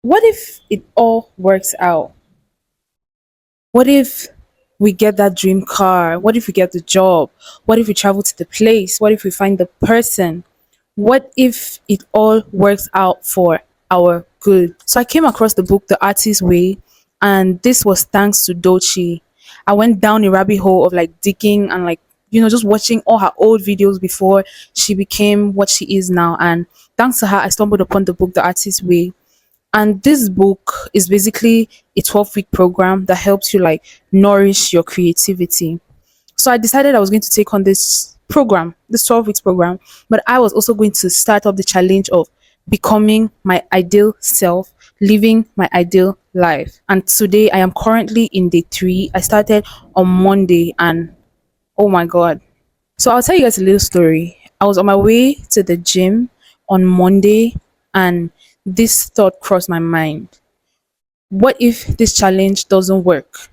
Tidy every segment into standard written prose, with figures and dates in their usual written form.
What if it all works out? What if we get that dream car? What if we get the job? What if we travel to the place? What if we find the person? What if it all works out for our good? So I came across the book The Artist's Way, and this was thanks to Dochi. I went down a rabbit hole of like digging and like just watching all her old videos before she became what she is now. And thanks to her, I stumbled upon the book The Artist's Way. And this book is basically a 12-week program that helps you like nourish your creativity. So I decided I was going to take on this program, this 12 weeks program, but I was also going to start up the challenge of becoming my ideal self, living my ideal life. And today I am currently in day 3. I started on Monday, and oh my god. So I'll tell you guys a little story. I was on my way to the gym on Monday, and this thought crossed my mind. What if this challenge doesn't work?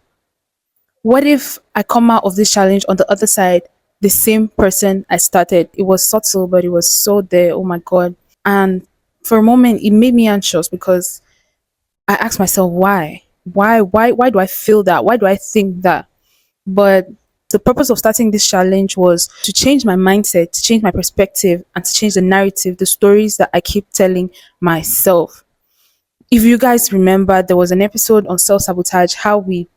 What if I come out of this challenge on the other side the same person I started? It was subtle, but it was so there. Oh my god. And for a moment it made me anxious because I asked myself why? Why do I feel that? Why do I think that? But the purpose of starting this challenge was to change my mindset, to change my perspective, and to change the narrative, the stories that I keep telling myself. If you guys remember, there was an episode on self sabotage, how we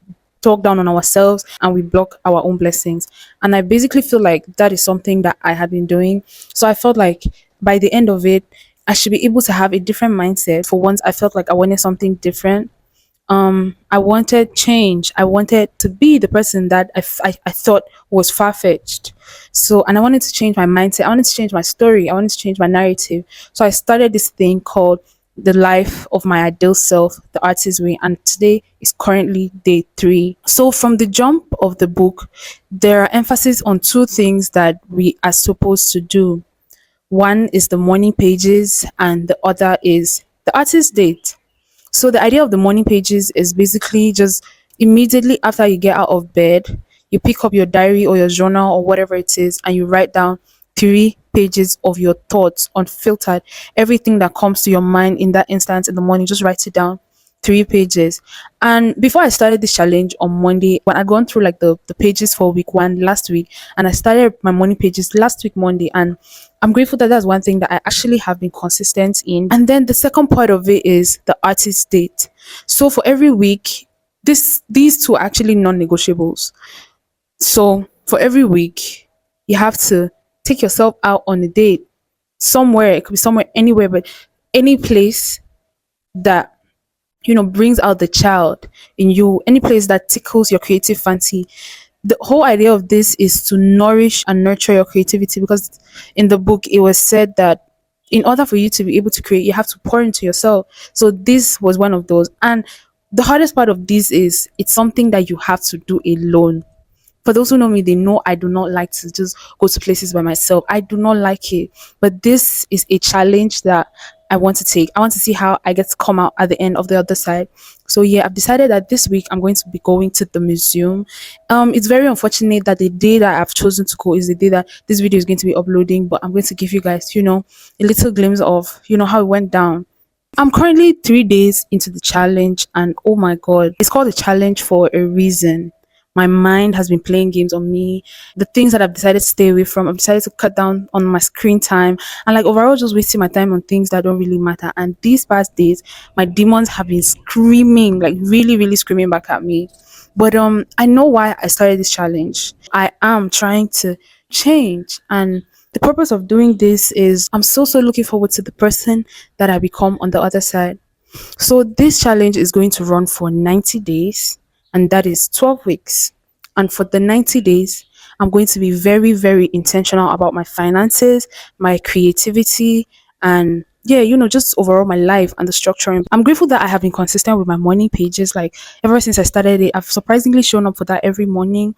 talk down on ourselves and we block our own blessings. And I basically feel like that is something that I had been doing. So I felt like by the end of it, I should be able to have a different mindset. For once, I felt like I wanted something different. I wanted change. I wanted to be the person that I thought was far-fetched. So, and I wanted to change my mindset. I wanted to change my story. I wanted to change my narrative. So I started this thing called The Life of My Ideal Self, The Artist's Way, and today is currently day 3. So from the jump of the book, there are emphasis on 2 things that we are supposed to do. One is the morning pages, and the other is the artist date. So the idea of the morning pages is basically just immediately after you get out of bed, you pick up your diary or your journal or whatever it is, and you write down 3 pages of your thoughts, unfiltered. Everything that comes to your mind in that instant in the morning, just write it down. 3 pages. And before I started this challenge on Monday, when I'd gone through like the pages for week 1 last week, and I started my morning pages last week Monday, and I'm grateful that that's one thing that I actually have been consistent in. And then the second part of it is the artist date. So for every week, these 2 are actually non-negotiables. So for every week, you have to take yourself out on a date somewhere. It could be somewhere, anywhere, but any place that brings out the child in you, any place that tickles your creative fancy. The whole idea of this is to nourish and nurture your creativity, because in the book it was said that in order for you to be able to create, you have to pour into yourself. So this was one of those. And the hardest part of this is it's something that you have to do alone. For those who know me, they know I do not like to just go to places by myself. I do not like it. But this is a challenge that I want to take. I want to see how I get to come out at the end of the other side. So yeah, I've decided that this week I'm going to be going to the museum. It's very unfortunate that the day that I've chosen to go is the day that this video is going to be uploading, but I'm going to give you guys, a little glimpse of, how it went down. I'm currently 3 days into the challenge, and oh my god, it's called a challenge for a reason. My mind has been playing games on me. The things that I've decided to stay away from, I've decided to cut down on my screen time, and like overall just wasting my time on things that don't really matter. And these past days, my demons have been screaming, like really, really screaming back at me. But I know why I started this challenge. I am trying to change, and the purpose of doing this is I'm so looking forward to the person that I become on the other side. So this challenge is going to run for 90 days, and that is 12 weeks. And for the 90 days, I'm going to be very, very intentional about my finances, my creativity, and yeah, just overall my life and the structure. I'm grateful that I have been consistent with my morning pages. Like ever since I started it, I've surprisingly shown up for that every morning.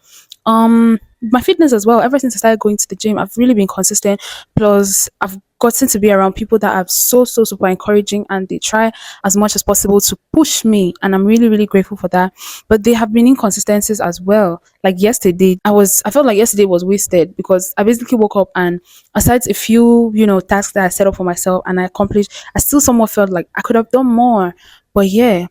My fitness as well. Ever since I started going to the gym, I've really been consistent. Plus, I've gotten to be around people that are so super encouraging, and they try as much as possible to push me, and I'm really, really grateful for that. But they have been inconsistencies as well. Like yesterday, I felt like yesterday was wasted because I basically woke up, and aside a few tasks that I set up for myself and I accomplished, I still somewhat felt like I could have done more. But yeah,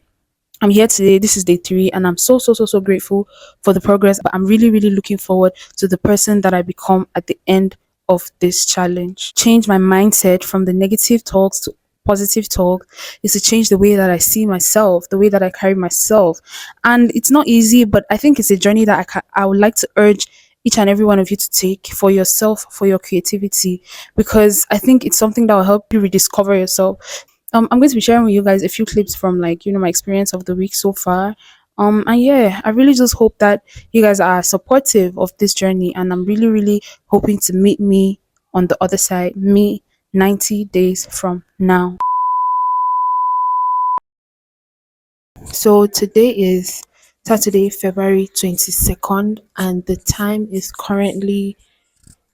I'm here today. This is day 3, and I'm so grateful for the progress. But I'm really looking forward to the person that I become at the end of this challenge. Change my mindset from the negative talks to positive talk is to change the way that I see myself, the way that I carry myself. And it's not easy, but I think it's a journey that I would like to urge each and every one of you to take for yourself, for your creativity, because I think it's something that will help you rediscover yourself. I'm going to be sharing with you guys a few clips from, like, my experience of the week so far. And yeah, I really just hope that you guys are supportive of this journey, and I'm really hoping to meet me on the other side, me 90 days from now. So today is Saturday, February 22nd, and the time is currently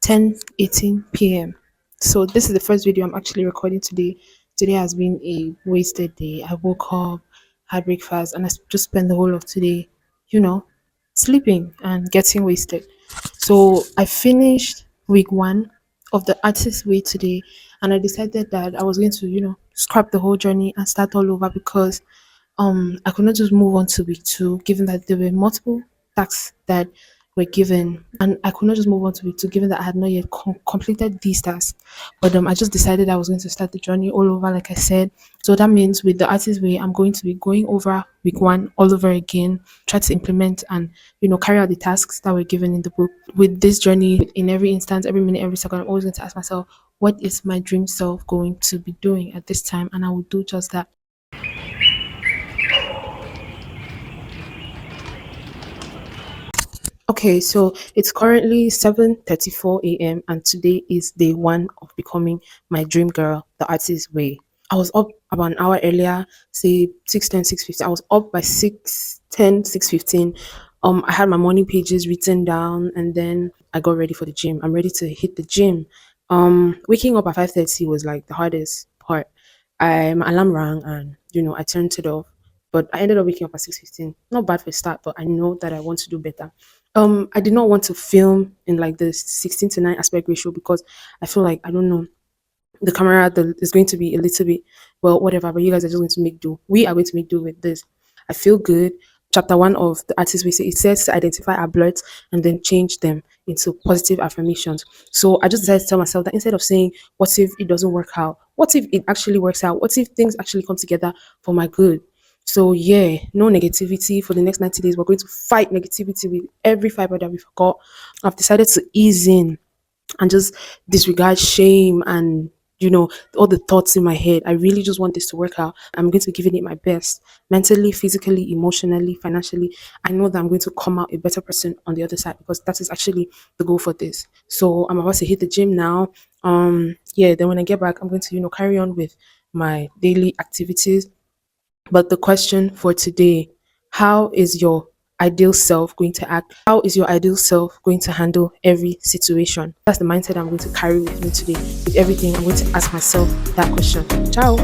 10:18 p.m. So this is the first video I'm actually recording today. Today has been a wasted day. I woke up, had breakfast, and I just spent the whole of today, you know, sleeping and getting wasted. So I finished week 1 of the artist way today, and I decided that I was going to, scrap the whole journey and start all over, because I could not just move on to week 2, given that there were multiple tasks that were given, and I could not just move on to week 2, given that I had not yet completed these tasks. But I just decided I was going to start the journey all over, like I said. So that means with the artist way, I'm going to be going over week 1 all over again, try to implement and, carry out the tasks that were given in the book. With this journey, in every instance, every minute, every second, I'm always going to ask myself, what is my dream self going to be doing at this time? And I will do just that. Okay, so it's currently 7:34 a.m. and today is day 1 of becoming my dream girl, the artist way. I was up about an hour earlier, say 6:10, 6:15. I was up by 6:10, 6:15. I had my morning pages written down, and then I got ready for the gym. I'm ready to hit the gym. Waking up at 5:30 was like the hardest part. My alarm rang, and I turned it off. But I ended up waking up at 6:15. Not bad for a start, but I know that I want to do better. I did not want to film in like the 16:9 aspect ratio, because I feel like, I don't know, the camera is going to be a little bit, well, whatever, but you guys are just going to make do. We are going to make do with this. I feel good. Chapter 1 of the artist we say, it says to identify our blurts and then change them into positive affirmations. So I just decided to tell myself that instead of saying, what if it doesn't work out, what if it actually works out, what if things actually come together for my good? So yeah, no negativity for the next 90 days. We're going to fight negativity with every fiber that we've got. I've decided to ease in and just disregard shame and, all the thoughts in my head. I really just want this to work out. I'm going to be giving it my best, mentally, physically, emotionally, financially. I know that I'm going to come out a better person on the other side, because that is actually the goal for this. So I'm about to hit the gym now. Yeah, then when I get back, I'm going to, carry on with my daily activities. But the question for today: how is your ideal self going to act? How is your ideal self going to handle every situation? That's the mindset I'm going to carry with me today. With everything, I'm going to ask myself that question. Ciao.